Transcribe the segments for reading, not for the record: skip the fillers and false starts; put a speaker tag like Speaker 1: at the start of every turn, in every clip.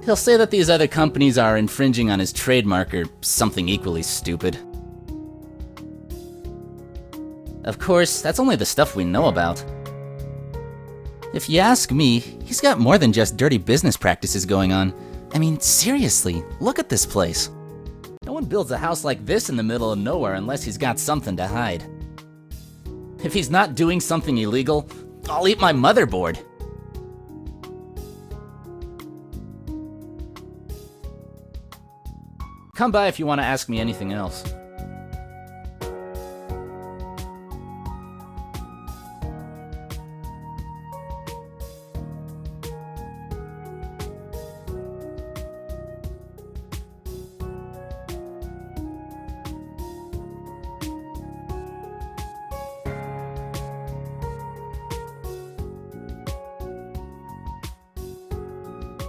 Speaker 1: He'll say that these other companies are infringing on his trademark or something equally stupid. Of course, that's only the stuff we know about. If you ask me, he's got more than just dirty business practices going on. I mean, seriously, look at this place. No one builds a house like this in the middle of nowhere unless he's got something to hide. If he's not doing something illegal, I'll eat my motherboard. Come by if you want to ask me anything else.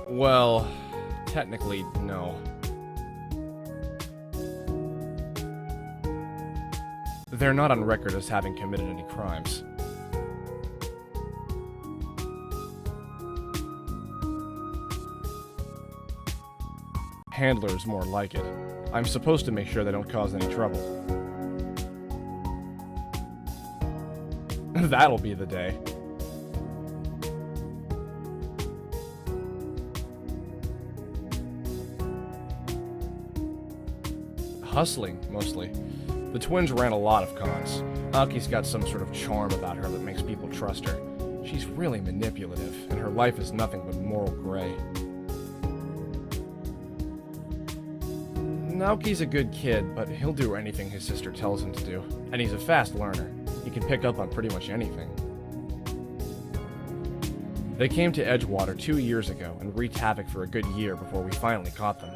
Speaker 2: Well, technically, no. They're not on record as having committed any crimes. Handler's more like it. I'm supposed to make sure they don't cause any trouble. That'll be the day. Hustling, mostly. The twins ran a lot of cons. Aki's got some sort of charm about her that makes people trust her. She's really manipulative, and her life is nothing but moral gray. Naoki's a good kid, but he'll do anything his sister tells him to do. And he's a fast learner. He can pick up on pretty much anything. They came to Edgewater 2 years ago and wreaked havoc for a good year before we finally caught them.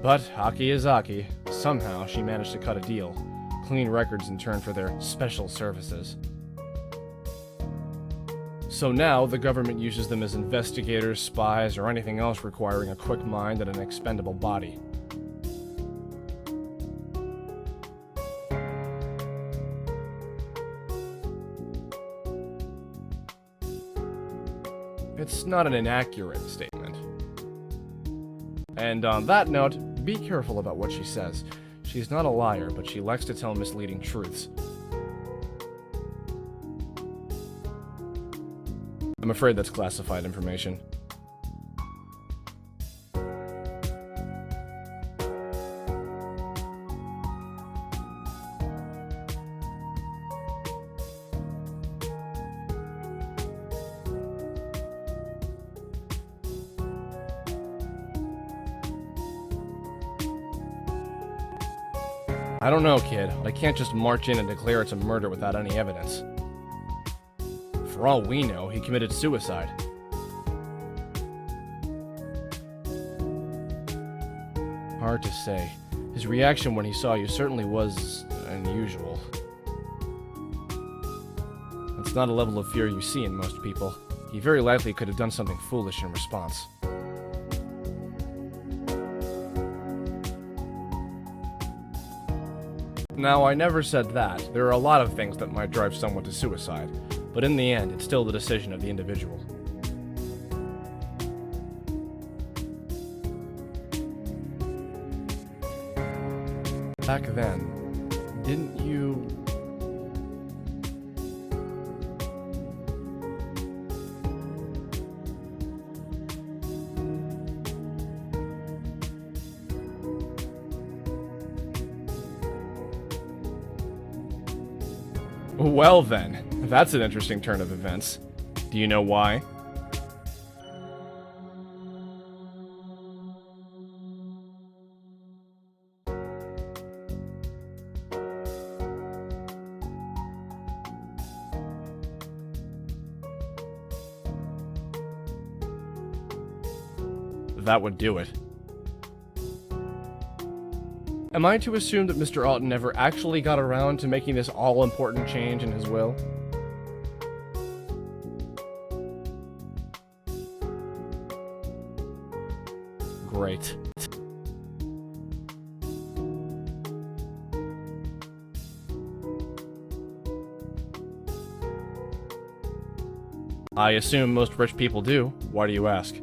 Speaker 2: But Aki is Aki. Somehow, she managed to cut a deal. Clean records in turn for their special services. So now, the government uses them as investigators, spies, or anything else requiring a quick mind and an expendable body. It's not an inaccurate statement. And on that note, be careful about what she says. She's not a liar, but she likes to tell misleading truths. I'm afraid that's classified information. I don't know, kid, but I can't just march in and declare it's a murder without any evidence. For all we know, he committed suicide. Hard to say. His reaction when he saw you certainly was unusual. That's not a level of fear you see in most people. He very likely could have done something foolish in response. Now, I never said that. There are a lot of things that might drive someone to suicide, but in the end, it's still the decision of the individual. Back then, didn't you... Well then, that's an interesting turn of events. Do you know why? That would do it. Am I to assume that Mr. Alton never actually got around to making this all-important change in his will? Great. I assume most rich people do. Why do you ask?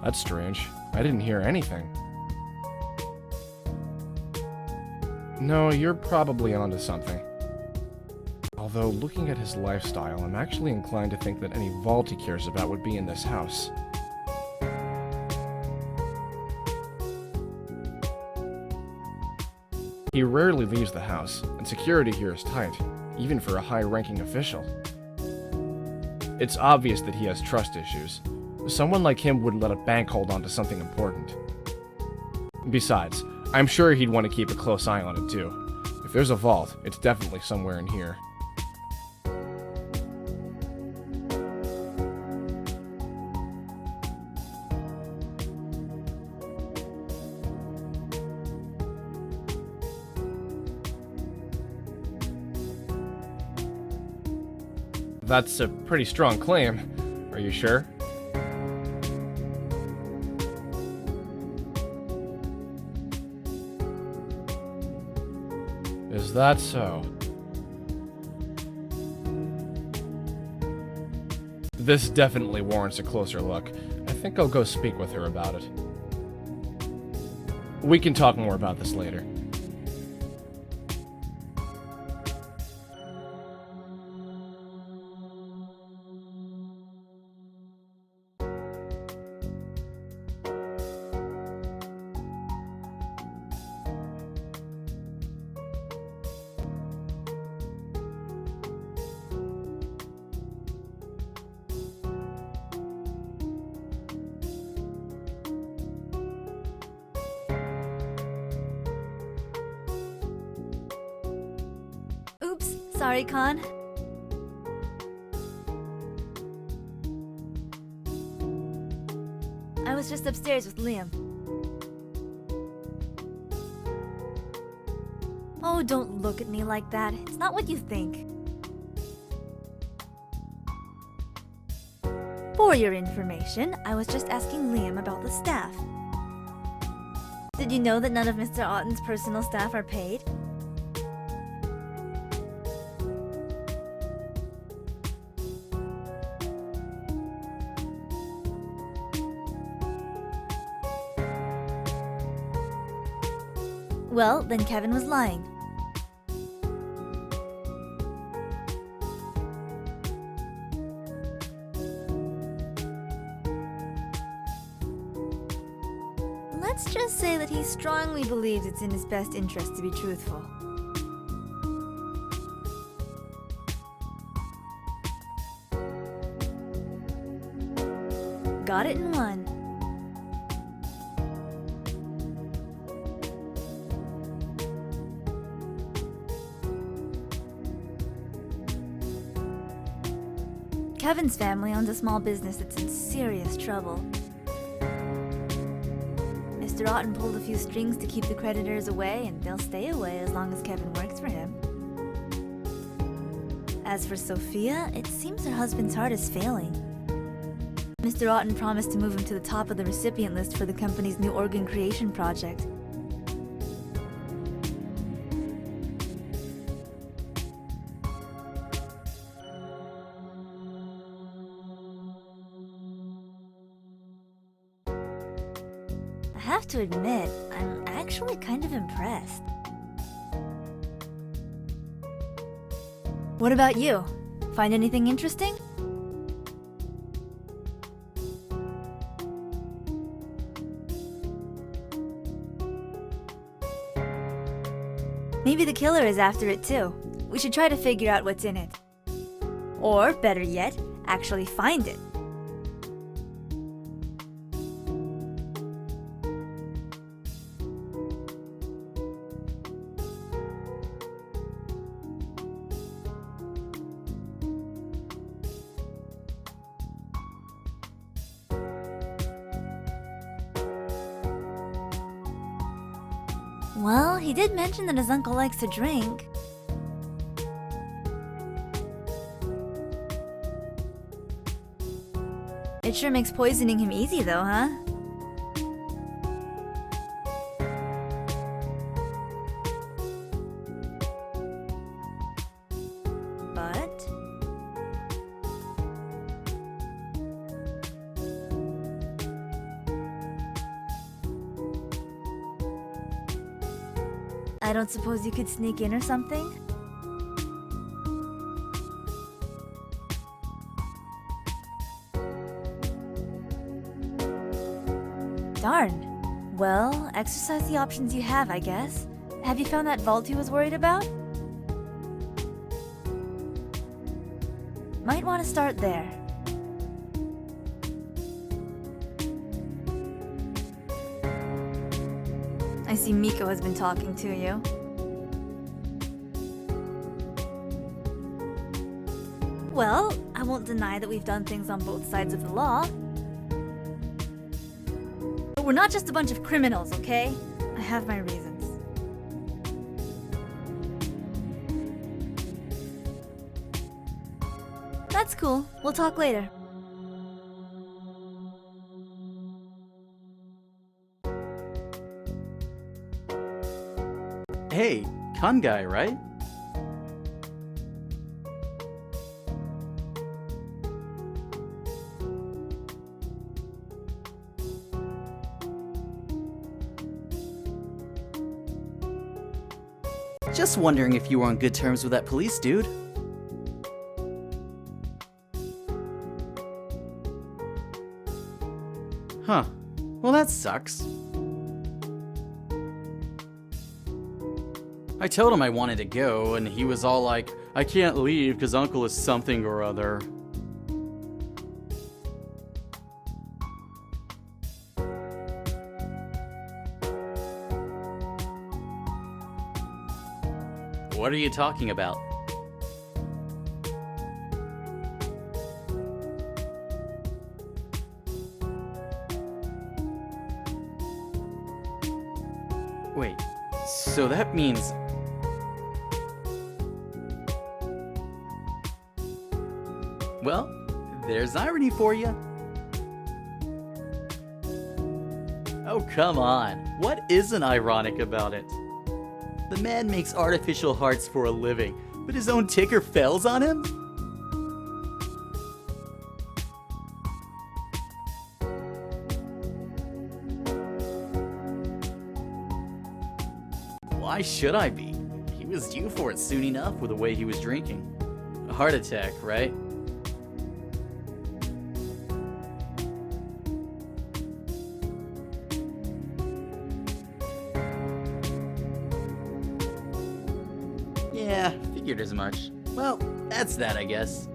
Speaker 2: That's strange. I didn't hear anything. No, you're probably onto something. Although, looking at his lifestyle, I'm actually inclined to think that any vault he cares about would be in this house. He rarely leaves the house, and security here is tight, even for a high-ranking official. It's obvious that he has trust issues. Someone like him wouldn't let a bank hold on to something important. Besides, I'm sure he'd want to keep a close eye on it too. If there's a vault, it's definitely somewhere in here. That's a pretty strong claim. Are you sure? Is that so? This definitely warrants a closer look. I think I'll go speak with her about it. We can talk more about this later.
Speaker 3: Oops, sorry, Con. I was just upstairs with Liam. Oh, don't look at me like that. It's not what you think. For your information, I was just asking Liam about the staff. Did you know that none of Mr. Otten's personal staff are paid? Well, then Kevin was lying. Let's just say that he strongly believes it's in his best interest to be truthful. Got it in one. Kevin's family owns a small business that's in serious trouble. Mr. Otten pulled a few strings to keep the creditors away, and they'll stay away as long as Kevin works for him. As for Sophia, it seems her husband's heart is failing. Mr. Otten promised to move him to the top of the recipient list for the company's new organ creation project. I have to admit, I'm actually kind of impressed. What about you? Find anything interesting? Maybe the killer is after it too. We should try to figure out what's in it. Or, better yet, actually find it. Well, he did mention that his uncle likes to drink. It sure makes poisoning him easy though, huh? I don't suppose you could sneak in or something? Darn. Well, exercise the options you have, I guess. Have you found that vault he was worried about? Might want to start there. I see Miko has been talking to you. Well, I won't deny that we've done things on both sides of the law. But we're not just a bunch of criminals, okay? I have my reasons. That's cool. We'll talk later.
Speaker 4: Hey, Kansei, right? Just wondering if you were on good terms with that police dude. Huh. Well, that sucks. I told him I wanted to go, and he was all like, I can't leave because Uncle is something or other. What are you talking about? Wait, so that means... Well, there's irony for you. Oh, come on. What isn't ironic about it? The man makes artificial hearts for a living, but his own ticker fails on him? Why should I be? He was due for it soon enough with the way he was drinking. A heart attack, right? Yeah, figured as much. Well, that's that, I guess.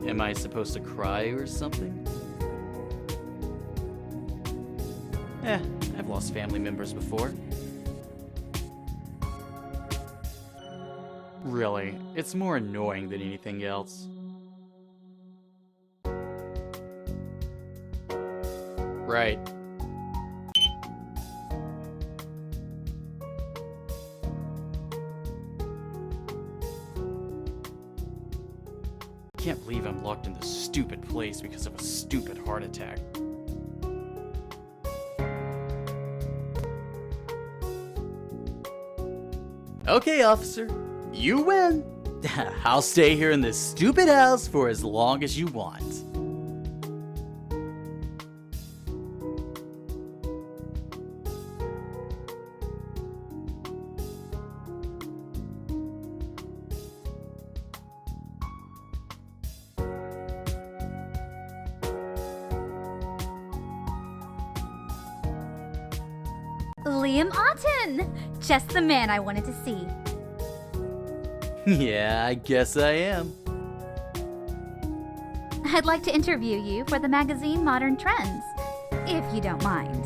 Speaker 4: Am I supposed to cry or something? I've lost family members before. Really, it's more annoying than anything else. Right. Can't believe I'm locked in this stupid place because of a stupid heart attack. Okay, officer, you win. I'll stay here in this stupid house for as long as you want.
Speaker 5: Liam Otten! Just the man I wanted to see.
Speaker 4: Yeah, I guess I am.
Speaker 5: I'd like to interview you for the magazine Modern Trends, if you don't mind.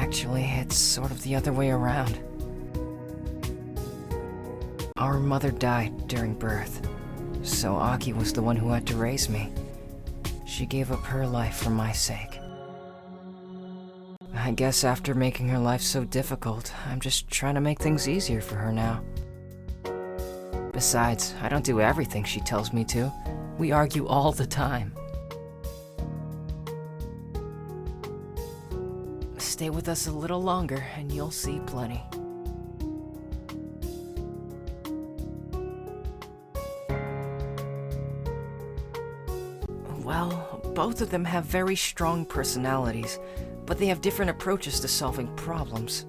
Speaker 6: Actually, it's sort of the other way around. Our mother died during birth, so Aki was the one who had to raise me. She gave up her life for my sake. I guess after making her life so difficult, I'm just trying to make things easier for her now. Besides, I don't do everything she tells me to. We argue all the time. Stay with us a little longer, and you'll see plenty. Well, both of them have very strong personalities, but they have different approaches to solving problems.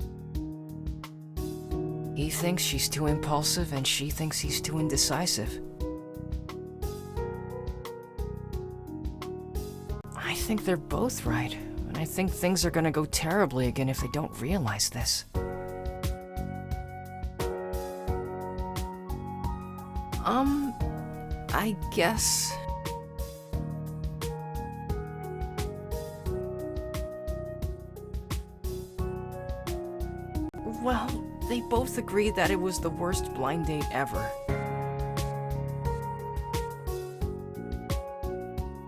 Speaker 6: He thinks she's too impulsive, and she thinks he's too indecisive. I think they're both right, and I think things are gonna go terribly again if they don't realize this. I guess... Well, they both agreed that it was the worst blind date ever.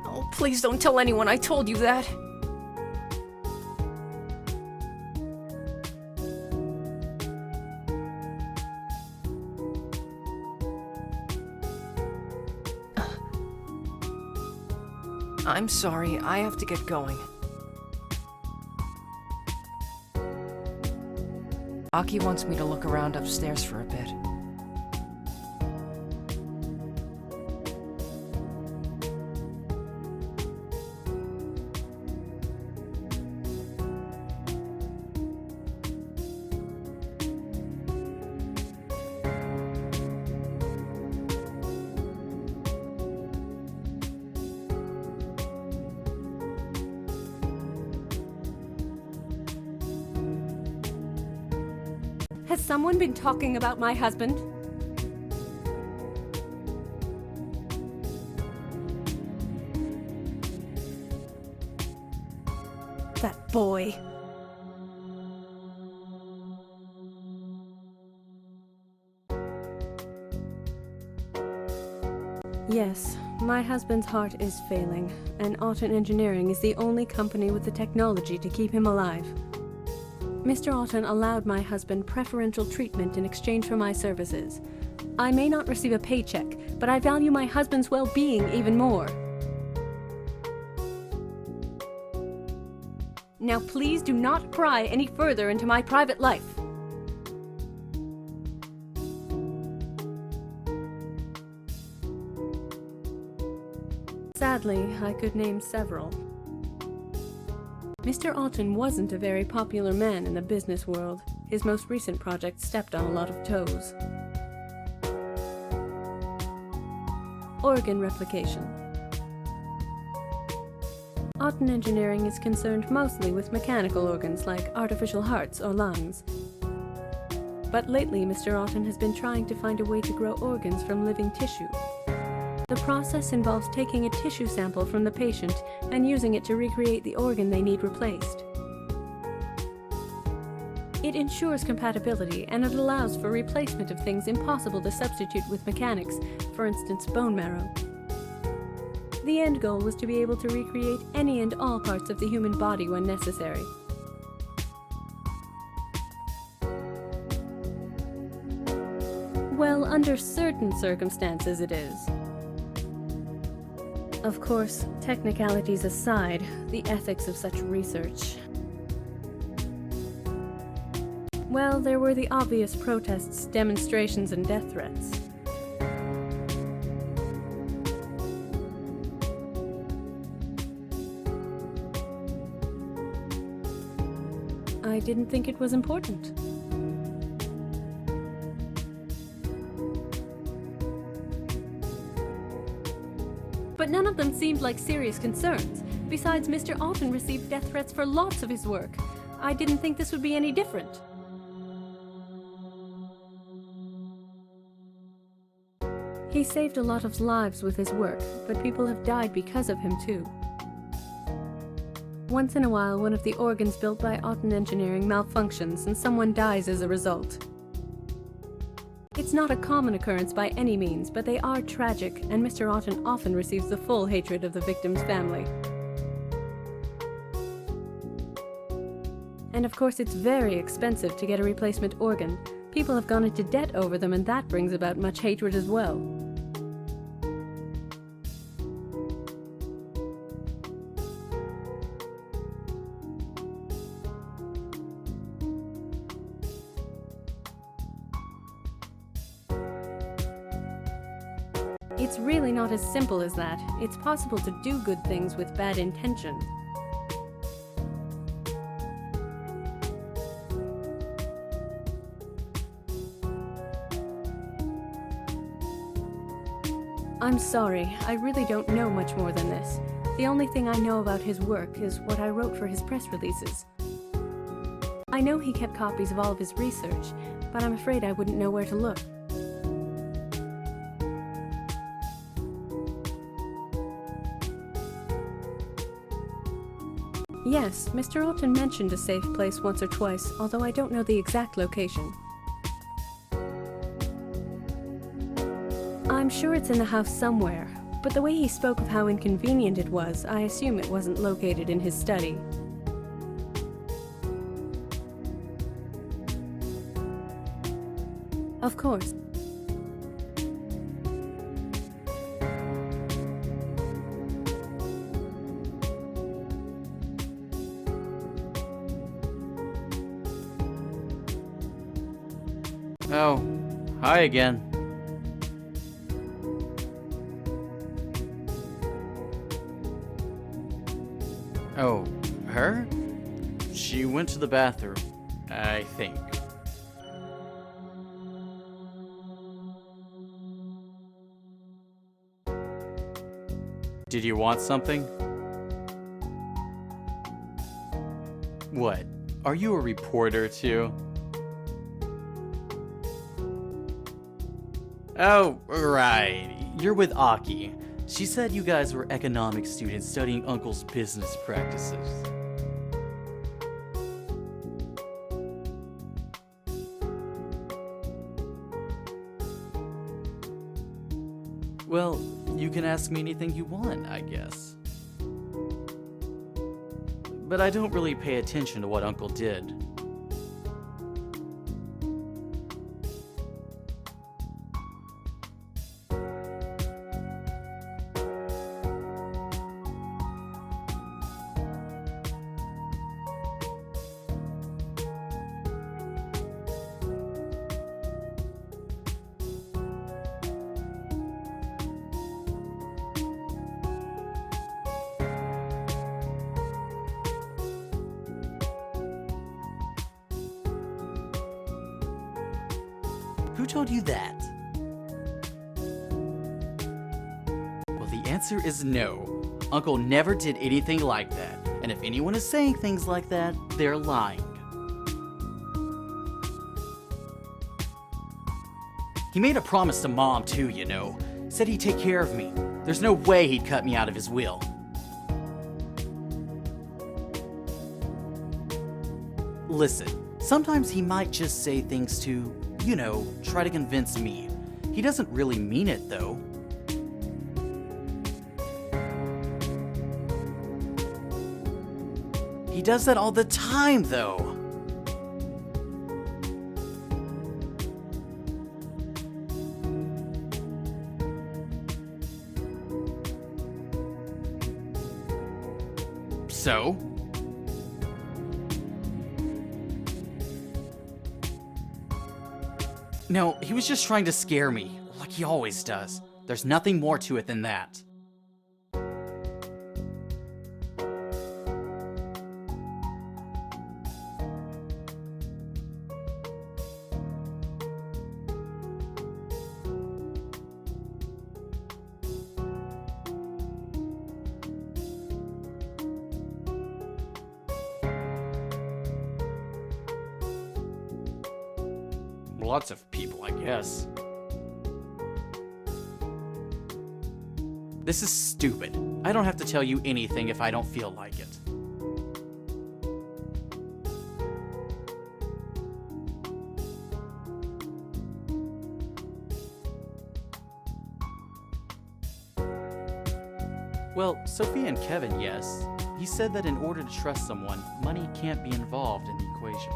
Speaker 6: Oh, please don't tell anyone I told you that. I'm sorry, I have to get going. Aki wants me to look around upstairs for a bit.
Speaker 7: Has someone been talking about my husband? That boy. Yes, my husband's heart is failing, and Auten Engineering is the only company with the technology to keep him alive. Mr. Auten allowed my husband preferential treatment in exchange for my services. I may not receive a paycheck, but I value my husband's well-being even more. Now please do not pry any further into my private life. Sadly, I could name several. Mr. Auten wasn't a very popular man in the business world. His most recent project stepped on a lot of toes. Organ replication. Auten Engineering is concerned mostly with mechanical organs like artificial hearts or lungs. But lately, Mr. Auten has been trying to find a way to grow organs from living tissue. The process involves taking a tissue sample from the patient and using it to recreate the organ they need replaced. It ensures compatibility, and it allows for replacement of things impossible to substitute with mechanics, for instance bone marrow. The end goal was to be able to recreate any and all parts of the human body when necessary. Well, under certain circumstances it is. Of course, technicalities aside, the ethics of such research. Well, there were the obvious protests, demonstrations, and death threats. I didn't think it was important. But none of them seemed like serious concerns. Besides, Mr. Auten received death threats for lots of his work. I didn't think this would be any different. He saved a lot of lives with his work, but people have died because of him too. Once in a while, one of the organs built by Otten Engineering malfunctions and someone dies as a result. It's not a common occurrence by any means, but they are tragic, and Mr. Otten often receives the full hatred of the victim's family. And of course, it's very expensive to get a replacement organ. People have gone into debt over them, and that brings about much hatred as well. It's really not as simple as that. It's possible to do good things with bad intention. I'm sorry, I really don't know much more than this. The only thing I know about his work is what I wrote for his press releases. I know he kept copies of all of his research, but I'm afraid I wouldn't know where to look. Yes, Mr. Otten mentioned a safe place once or twice, although I don't know the exact location. I'm sure it's in the house somewhere, but the way he spoke of how inconvenient it was, I assume it wasn't located in his study. Of course.
Speaker 4: Oh, hi again. Oh, her? She went to the bathroom, I think. Did you want something? What? Are you a reporter too? Oh, right. You're with Aki. She said you guys were economics students studying Uncle's business practices. Well, you can ask me anything you want, I guess. But I don't really pay attention to what Uncle did. Who told you that? Well, the answer is no. Uncle never did anything like that. And if anyone is saying things like that, they're lying. He made a promise to Mom too, you know. Said he'd take care of me. There's no way he'd cut me out of his will. Listen, sometimes he might just say things to, you know, try to convince me. He doesn't really mean it, though. He does that all the time, though. So? No, he was just trying to scare me, like he always does. There's nothing more to it than that. Lots of people, I guess. This is stupid. I don't have to tell you anything if I don't feel like it. Well, Sophia and Kevin, yes. He said that in order to trust someone, money can't be involved in the equation.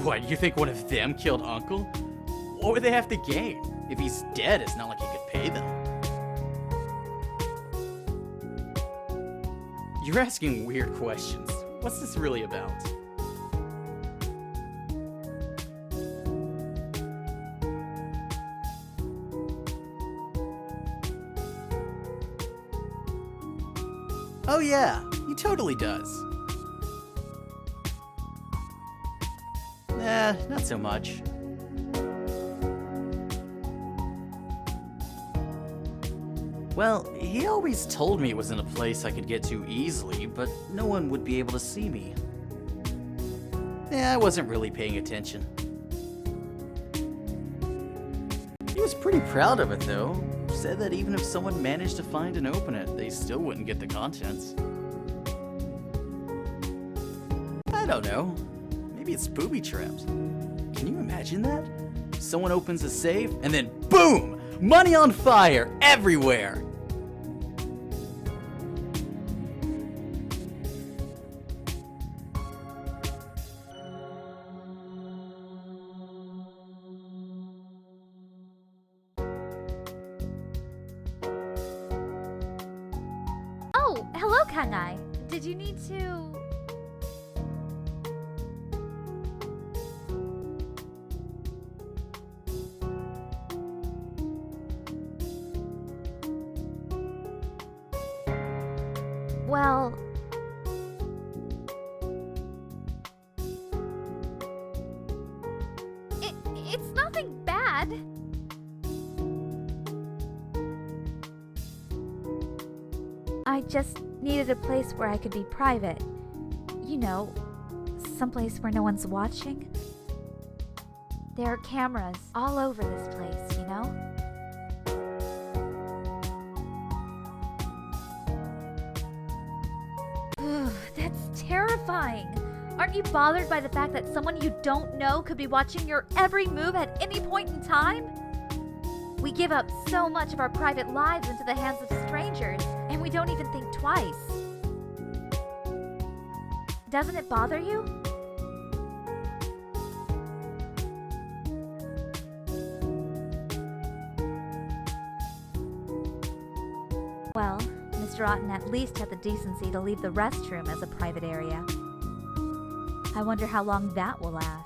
Speaker 4: What, you think one of them killed Uncle? What would they have to gain? If he's dead, it's not like he could pay them. You're asking weird questions. What's this really about? Oh yeah, he totally does. Nah, not so much. Well, he always told me it was in a place I could get to easily, but no one would be able to see me. I wasn't really paying attention. He was pretty proud of it though. Said that even if someone managed to find and open it, they still wouldn't get the contents. I don't know. Maybe it's booby trapped. Can you imagine that? Someone opens a safe and then boom! Money on fire everywhere!
Speaker 5: Oh, hello, Kangai. Did you need to... Well... It's nothing bad. I just needed a place where I could be private. You know, someplace where no one's watching. There are cameras all over this place, you know? That's terrifying. Aren't you bothered by the fact that someone you don't know could be watching your every move at any point in time? We give up so much of our private lives into the hands of strangers, and we don't even think twice. Doesn't it bother you? Well, Mr. Otten at least had the decency to leave the restroom as a private area. I wonder how long that will last.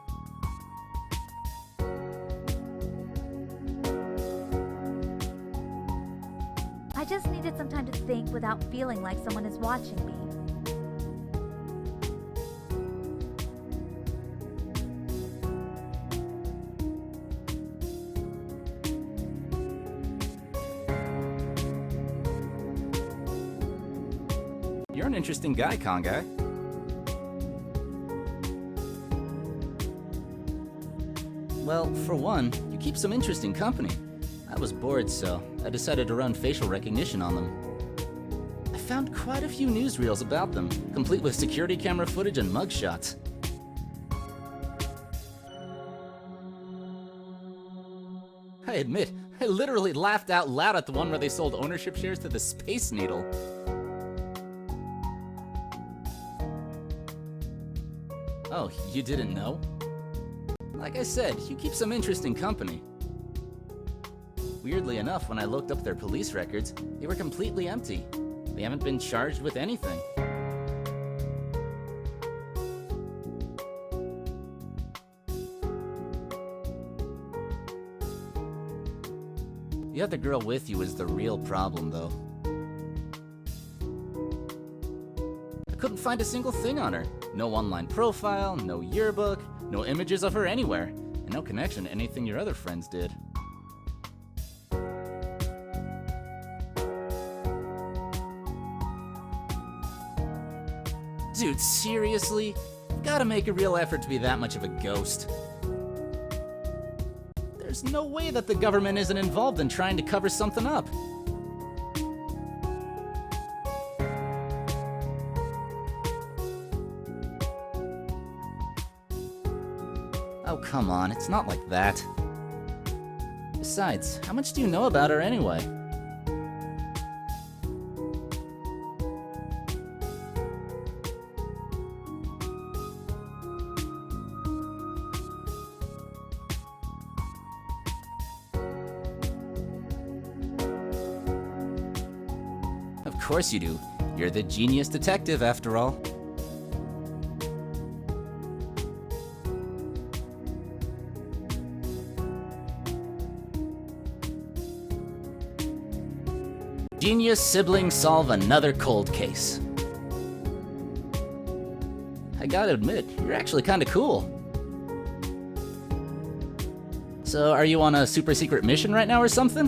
Speaker 5: I just needed some time to think without feeling like someone is watching me.
Speaker 1: You're an interesting guy, Kangai. Well, for one, you keep some interesting company. I was bored, so I decided to run facial recognition on them. I found quite a few newsreels about them, complete with security camera footage and mugshots. I admit, I literally laughed out loud at the one where they sold ownership shares to the Space Needle. Oh, you didn't know? Like I said, you keep some interesting company. Weirdly enough, when I looked up their police records, they were completely empty. They haven't been charged with anything. The other girl with you is the real problem, though. I couldn't find a single thing on her. No online profile, no yearbook, no images of her anywhere, and no connection to anything your other friends did. Dude, seriously? You've gotta make a real effort to be that much of a ghost. There's no way that the government isn't involved in trying to cover something up. Oh, come on, it's not like that. Besides, how much do you know about her anyway? Of course you do. You're the genius detective, after all. Genius siblings solve another cold case. I gotta admit, you're actually kinda cool. So, are you on a super secret mission right now or something?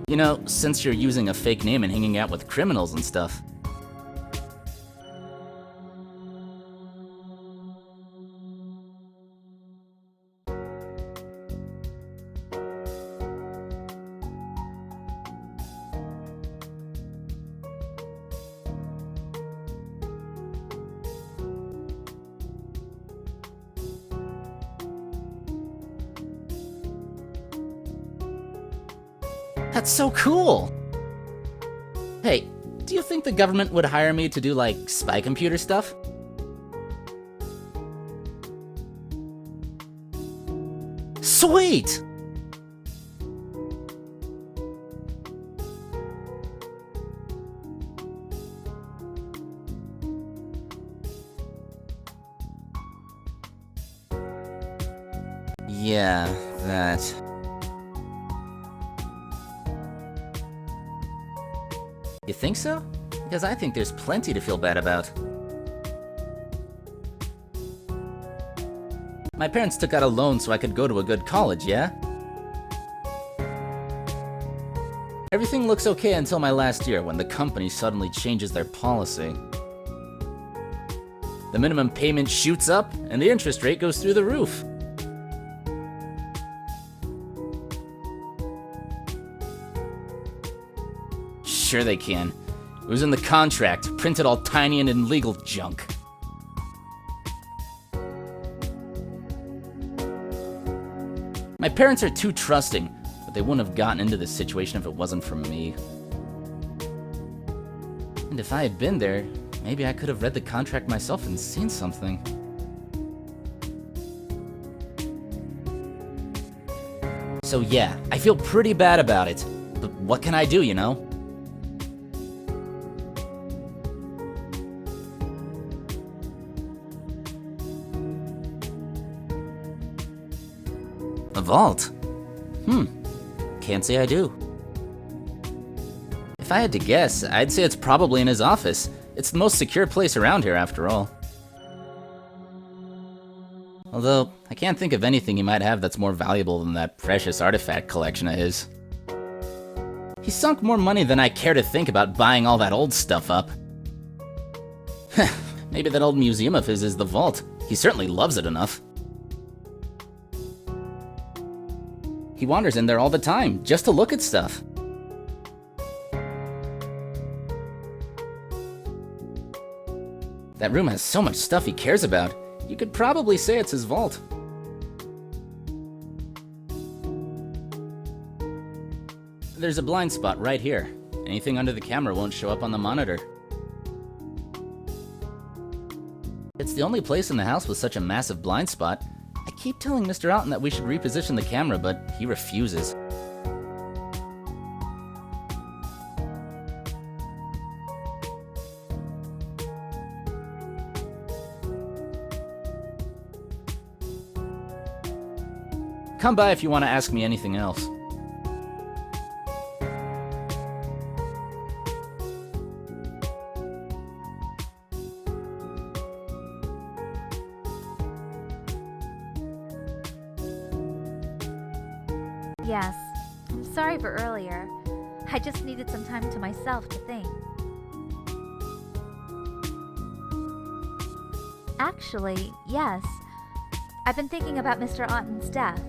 Speaker 1: You know, since you're using a fake name and hanging out with criminals and stuff. That's so cool! Hey, do you think the government would hire me to do, like, spy computer stuff? Sweet! Yeah, that. You think so? Because I think there's plenty to feel bad about. My parents took out a loan so I could go to a good college, yeah? Everything looks okay until my last year when the company suddenly changes their policy. The minimum payment shoots up and the interest rate goes through the roof. Sure they can. It was in the contract, printed all tiny and in legal junk. My parents are too trusting, but they wouldn't have gotten into this situation if it wasn't for me. And if I had been there, maybe I could have read the contract myself and seen something. So yeah, I feel pretty bad about it. But what can I do, you know? A vault? Can't say I do. If I had to guess, I'd say it's probably in his office. It's the most secure place around here, after all. Although, I can't think of anything he might have that's more valuable than that precious artifact collection of his. He sunk more money than I care to think about buying all that old stuff up. Maybe that old museum of his is the vault. He certainly loves it enough. He wanders in there all the time, just to look at stuff. That room has so much stuff he cares about. You could probably say it's his vault. There's a blind spot right here. Anything under the camera won't show up on the monitor. It's the only place in the house with such a massive blind spot. I keep telling Mr. Alton that we should reposition the camera, but he refuses. Come by if you want to ask me anything else.
Speaker 5: Yes, I'm sorry for earlier. I just needed some time to myself to think. Actually, yes. I've been thinking about Mr. Otten's death.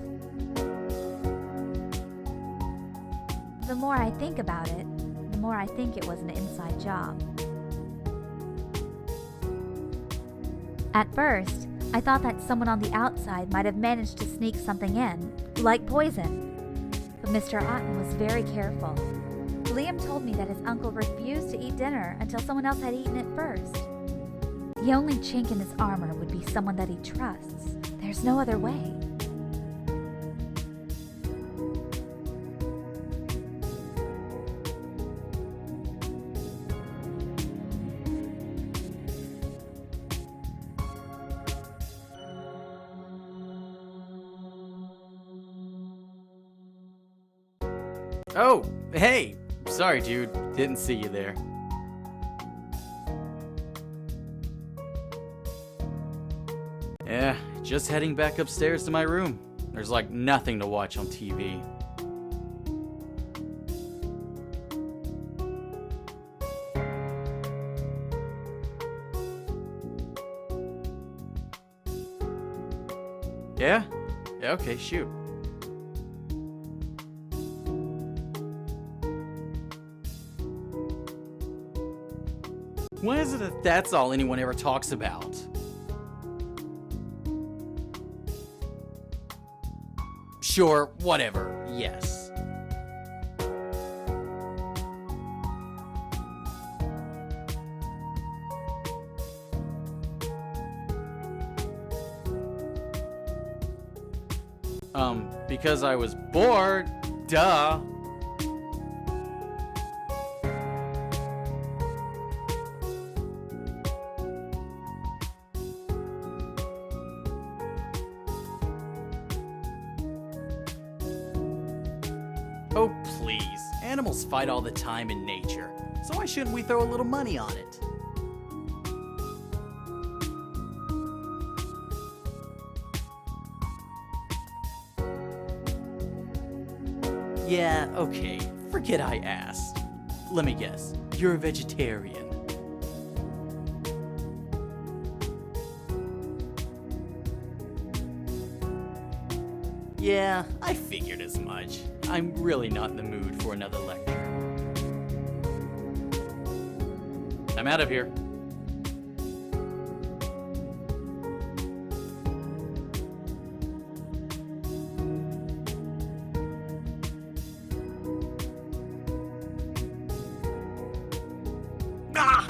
Speaker 5: The more I think about it, the more I think it was an inside job. At first, I thought that someone on the outside might have managed to sneak something in, like poison. But Mr. Otten was very careful. Liam told me that his uncle refused to eat dinner until someone else had eaten it first. The only chink in his armor would be someone that he trusts. There's no other way.
Speaker 4: Oh, hey! Sorry, dude. Didn't see you there. Yeah, just heading back upstairs to my room. There's like nothing to watch on TV. Yeah? Yeah, okay, shoot. Why is it that that's all anyone ever talks about? Sure, whatever, yes. Because I was bored, duh. Oh, please. Animals fight all the time in nature, so why shouldn't we throw a little money on it? Yeah, okay. Forget I asked. Let me guess. You're a vegetarian. Yeah, I figured as much. I'm really not in the mood for another lecture. I'm out of here. Ah!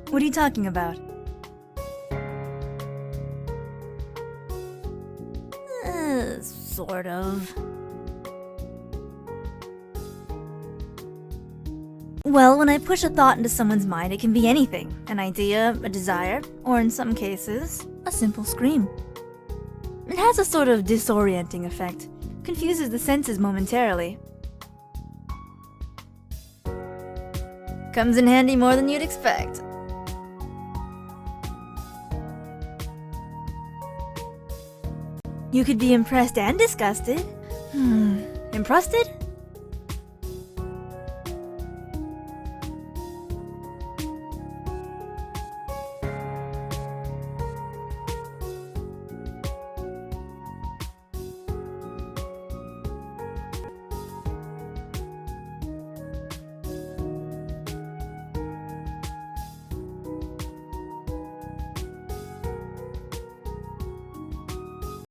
Speaker 3: What are you talking about? Sort of. Well, when I push a thought into someone's mind, it can be anything. An idea, a desire, or in some cases, a simple scream. It has a sort of disorienting effect, confuses the senses momentarily. Comes in handy more than you'd expect. You could be impressed and disgusted. Impressed?